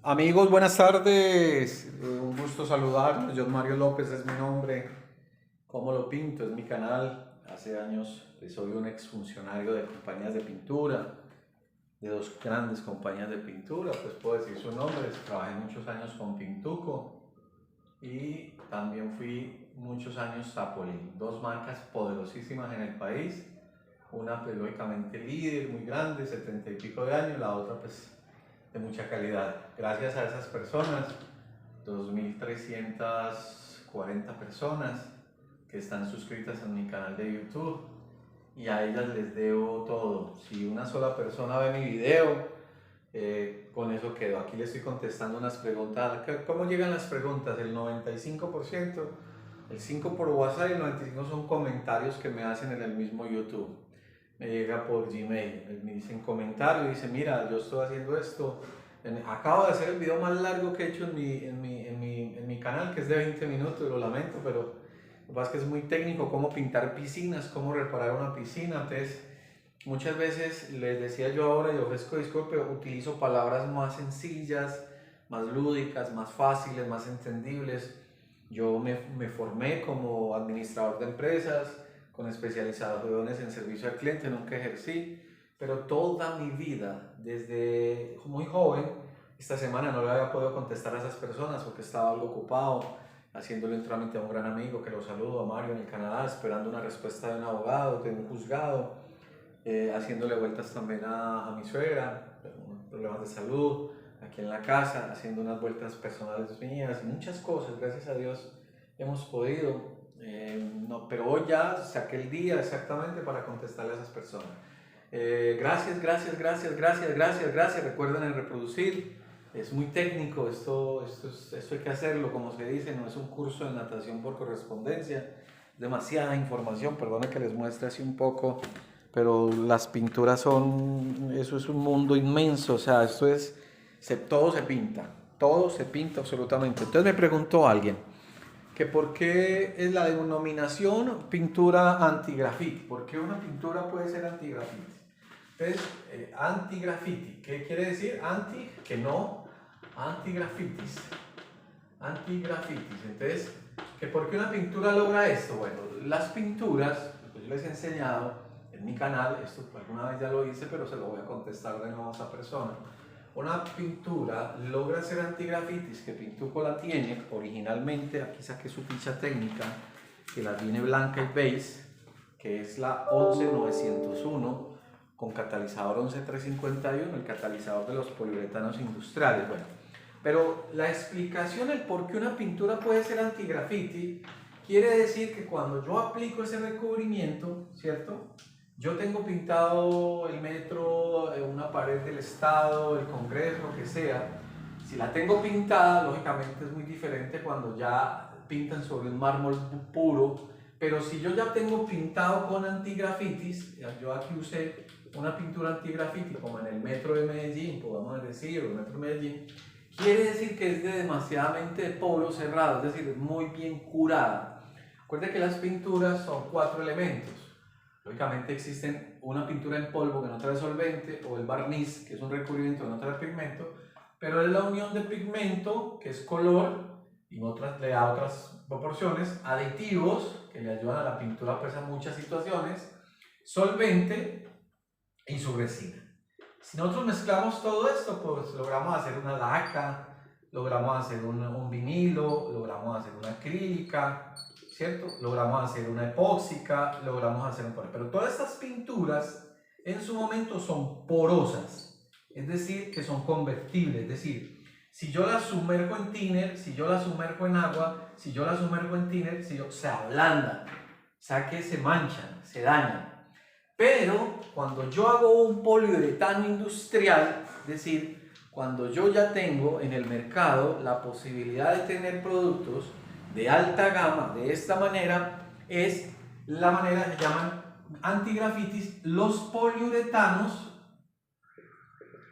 Amigos, buenas tardes. Un gusto saludarlos. John Mario López es mi nombre. ¿Cómo lo pinto? Es mi canal. Hace años soy un exfuncionario de compañías de pintura, de dos grandes compañías de pintura, pues puedo decir su nombre. Trabajé muchos años con Pintuco y también fui muchos años Zapoli, dos marcas poderosísimas en el país. Una pues lógicamente líder, muy grande, 70 y pico de años, la otra pues de mucha calidad. Gracias a esas personas, 2.340 personas que están suscritas en mi canal de YouTube y a ellas les debo todo. Si una sola persona ve mi video, con eso quedo. Aquí le estoy contestando unas preguntas. ¿Cómo llegan las preguntas? El 95%, el 5% por WhatsApp y el 95% son comentarios que me hacen en el mismo YouTube. Me llega por Gmail, me dicen comentario, dice, mira, yo estoy haciendo esto, acabo de hacer el video más largo que he hecho en mi canal, que es de 20 minutos, lo lamento, pero lo que pasa es que es muy técnico, cómo pintar piscinas, cómo reparar una piscina. Entonces muchas veces les decía yo ahora y ofrezco disculpas, pero utilizo palabras más sencillas, más lúdicas, más fáciles, más entendibles. Yo me formé como administrador de empresas, con especializaciones en servicio al cliente, nunca ejercí, pero toda mi vida, desde muy joven, esta semana no le había podido contestar a esas personas porque estaba algo ocupado, haciéndole un trámite a un gran amigo que lo saludo, a Mario en el Canadá, esperando una respuesta de un abogado, de un juzgado, haciéndole vueltas también a mi suegra, problemas de salud, aquí en la casa, haciendo unas vueltas personales mías y muchas cosas, gracias a Dios hemos podido. No, pero hoy ya saqué el día exactamente para contestarle a esas personas. Gracias, gracias, gracias, gracias, gracias, gracias. Recuerden en reproducir. Es muy técnico, esto hay que hacerlo, como se dice, no es un curso de natación por correspondencia. Demasiada información, perdone que les muestre así un poco, pero las pinturas son, eso es un mundo inmenso, o sea, todo se pinta absolutamente. Entonces me preguntó alguien, que por qué es la denominación pintura anti-graffiti, por qué una pintura puede ser anti-graffiti. Entonces, anti-graffiti, ¿qué quiere decir? Anti, que no, anti-grafitis, anti-grafitis. Entonces, ¿que por qué una pintura logra esto? Bueno, las pinturas, pues yo les he enseñado en mi canal, esto alguna vez ya lo hice, pero se lo voy a contestar de nuevo a esa persona. Una pintura logra ser anti-grafitis, que Pintuco la tiene originalmente. Aquí saqué su ficha técnica, que la tiene blanca y beige, que es la 11901 con catalizador 11351, el catalizador de los poliuretanos industriales. Bueno, pero la explicación, el por qué una pintura puede ser anti-graffiti, quiere decir que cuando yo aplico ese recubrimiento, ¿cierto? Yo tengo pintado el metro, una pared del Estado, el Congreso, lo que sea. Si la tengo pintada, lógicamente es muy diferente cuando ya pintan sobre un mármol puro. Pero si yo ya tengo pintado con antigrafitis, yo aquí usé una pintura antigrafiti como en el metro de Medellín, podemos decir, o el metro de Medellín, quiere decir que es de demasiadamente poro cerrado, es decir, muy bien curada. Recuerde que las pinturas son 4 elementos. Lógicamente existen una pintura en polvo que no trae solvente, o el barniz, que es un recubrimiento que no trae pigmento, pero es la unión de pigmento, que es color, y otras, le da otras proporciones, aditivos, que le ayudan a la pintura pues, a muchas situaciones, solvente y su resina. Si nosotros mezclamos todo esto, pues logramos hacer una laca, logramos hacer un vinilo, logramos hacer una acrílica, ¿cierto? Logramos hacer una epóxica, logramos hacer un polvo. Pero todas estas pinturas en su momento son porosas, es decir, que son convertibles. Es decir, si yo las sumerjo en thinner, si yo las sumerjo en agua, si yo las sumerjo en thinner, se ablandan, o sea que se manchan, se dañan. Pero cuando yo hago un poliuretano industrial, es decir, cuando yo ya tengo en el mercado la posibilidad de tener productos de alta gama de esta manera, es la manera que llaman antigrafitis, los poliuretanos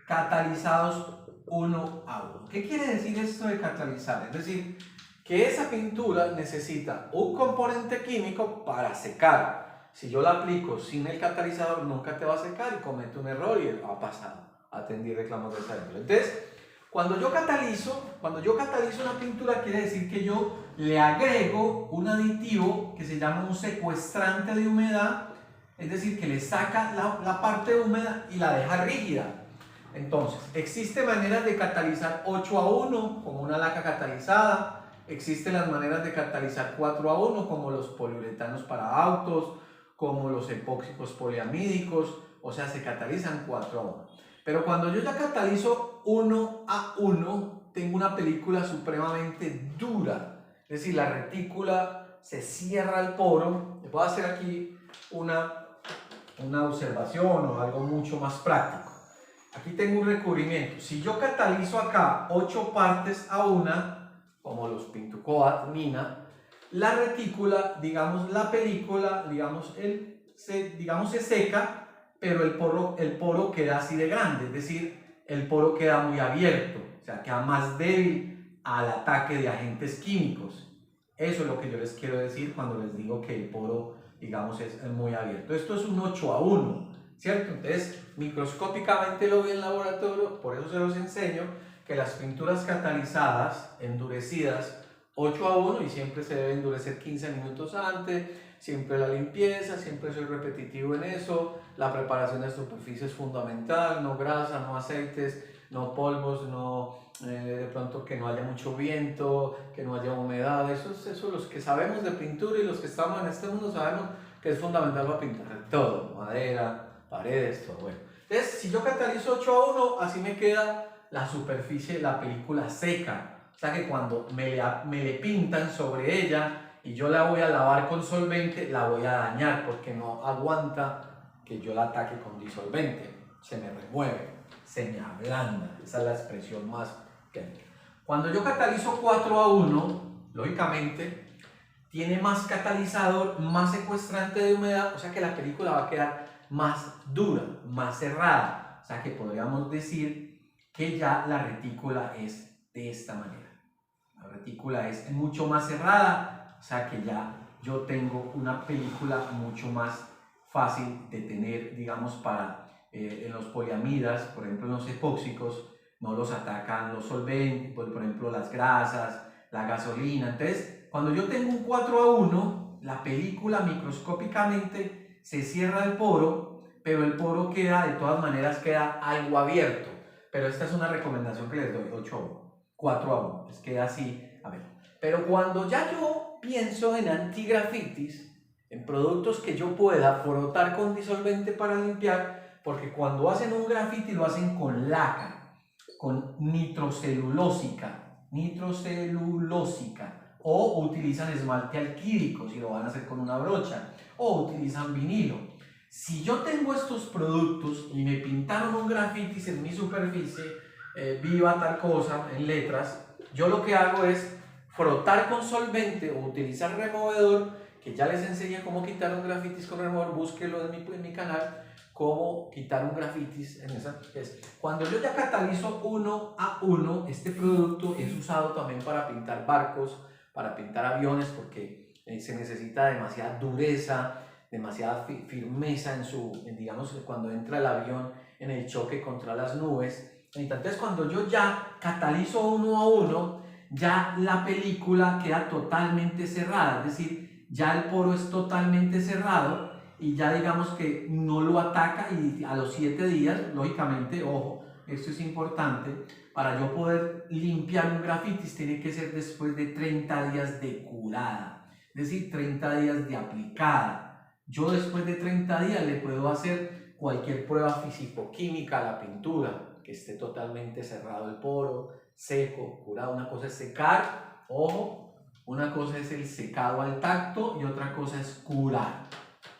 catalizados uno a uno. ¿Qué quiere decir esto de catalizar? Es decir, que esa pintura necesita un componente químico para secar. Si yo la aplico sin el catalizador, nunca te va a secar y comete un error y ha pasado. Atendí reclamos de esa índole. Entonces, Cuando yo catalizo una pintura, quiere decir que yo le agrego un aditivo que se llama un secuestrante de humedad, es decir, que le saca la parte húmeda y la deja rígida. Entonces, existen maneras de catalizar 8:1 como una laca catalizada, existen las maneras de catalizar 4:1 como los poliuretanos para autos, como los epóxicos poliamídicos, o sea, se catalizan 4:1. Pero cuando yo ya catalizo 1:1, tengo una película supremamente dura, es decir, la retícula se cierra el poro. Le puedo hacer aquí una observación o algo mucho más práctico. Aquí tengo un recubrimiento. Si yo catalizo acá 8 partes a una, como los Pintucoat, Mina, la retícula, digamos, la película, digamos, se seca, pero el poro queda así de grande, es decir, el poro queda muy abierto, o sea, queda más débil al ataque de agentes químicos. Eso es lo que yo les quiero decir cuando les digo que el poro, digamos, es muy abierto. Esto es un 8:1, ¿cierto? Entonces, microscópicamente lo vi en laboratorio, por eso se los enseño, que las pinturas catalizadas, endurecidas, 8:1, y siempre se debe endurecer 15 minutos antes, siempre la limpieza, siempre soy repetitivo en eso, la preparación de superficie es fundamental, no grasa, no aceites, no polvos, de pronto que no haya mucho viento, que no haya humedad. Eso los que sabemos de pintura y los que estamos en este mundo sabemos que es fundamental para pintar todo, madera, paredes, todo. Bueno, entonces si yo catalizo 8:1, así me queda la superficie, la película seca, o sea que cuando me le pintan sobre ella y yo la voy a lavar con solvente, la voy a dañar porque no aguanta que yo la ataque con disolvente, se me remueve, se me ablanda. Esa es la expresión más química. Cuando yo catalizo 4:1, lógicamente tiene más catalizador, más secuestrante de humedad, o sea que la película va a quedar más dura, más cerrada, o sea que podríamos decir que ya la retícula es de esta manera. La retícula es mucho más cerrada, o sea que ya yo tengo una película mucho más fácil de tener, digamos, para en los poliamidas, por ejemplo en los epóxicos, no los atacan los solventes, por ejemplo las grasas, la gasolina. Entonces, cuando yo tengo un 4:1, la película microscópicamente se cierra el poro, pero el poro queda, de todas maneras, queda algo abierto. Pero esta es una recomendación que les doy, 4:1, les queda así, a ver. Pero cuando ya yo pienso en antigrafitis, en productos que yo pueda frotar con disolvente para limpiar, porque cuando hacen un grafiti lo hacen con laca, con nitrocelulósica, o utilizan esmalte alquílico si lo van a hacer con una brocha, o utilizan vinilo. Si yo tengo estos productos y me pintaron un grafitis en mi superficie, viva tal cosa, en letras, yo lo que hago es frotar con solvente o utilizar removedor, que ya les enseñé cómo quitar un grafitis con removedor, búsquelo en mi canal, cómo quitar un grafitis en esa. Cuando yo ya catalizo 1:1, este producto es usado también para pintar barcos, para pintar aviones, porque se necesita demasiada dureza, demasiada firmeza digamos, cuando entra el avión en el choque contra las nubes. Entonces, cuando yo ya catalizo 1:1, ya la película queda totalmente cerrada, es decir, ya el poro es totalmente cerrado y ya digamos que no lo ataca, y a los 7 días, lógicamente, ojo, esto es importante, para yo poder limpiar un grafitis tiene que ser después de 30 días de curada, es decir, 30 días de aplicada. Yo después de 30 días le puedo hacer cualquier prueba físico-química a la pintura, que esté totalmente cerrado el poro, seco, curado. Una cosa es secar, ojo, una cosa es el secado al tacto y otra cosa es curar.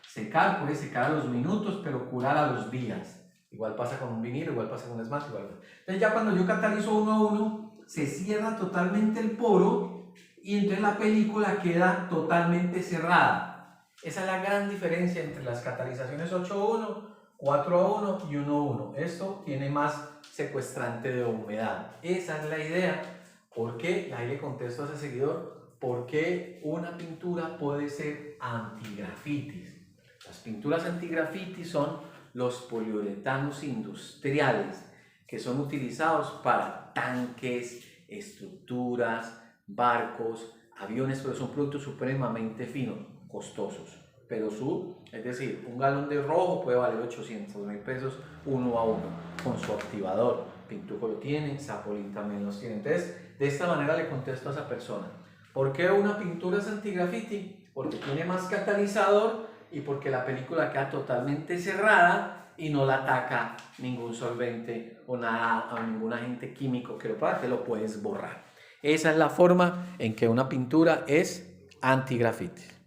Secar puede secar a los minutos, pero curar a los días. Igual pasa con un vinilo, igual pasa con un esmalte. Entonces ya cuando yo catalizo 1:1, se cierra totalmente el poro y entonces la película queda totalmente cerrada. Esa es la gran diferencia entre las catalizaciones 8:1, 4:1 y 1:1. Esto tiene más secuestrante de humedad. Esa es la idea. ¿Por qué? Ahí le contesto a ese seguidor. ¿Por qué una pintura puede ser antigrafitis? Las pinturas antigrafitis son los poliuretanos industriales. que son utilizados para tanques, estructuras, barcos, aviones, pero son productos supremamente finos, costosos. Pero es decir, un galón de rojo puede valer 800.000 pesos uno a uno, con su activador. Pintuco lo tiene, Zapolín también los tiene. Entonces, de esta manera le contesto a esa persona. ¿Por qué una pintura es anti-graffiti? Porque tiene más catalizador y porque la película queda totalmente cerrada y no la ataca ningún solvente o nada, o ningún agente químico que lo puedes borrar. Esa es la forma en que una pintura es anti-graffiti.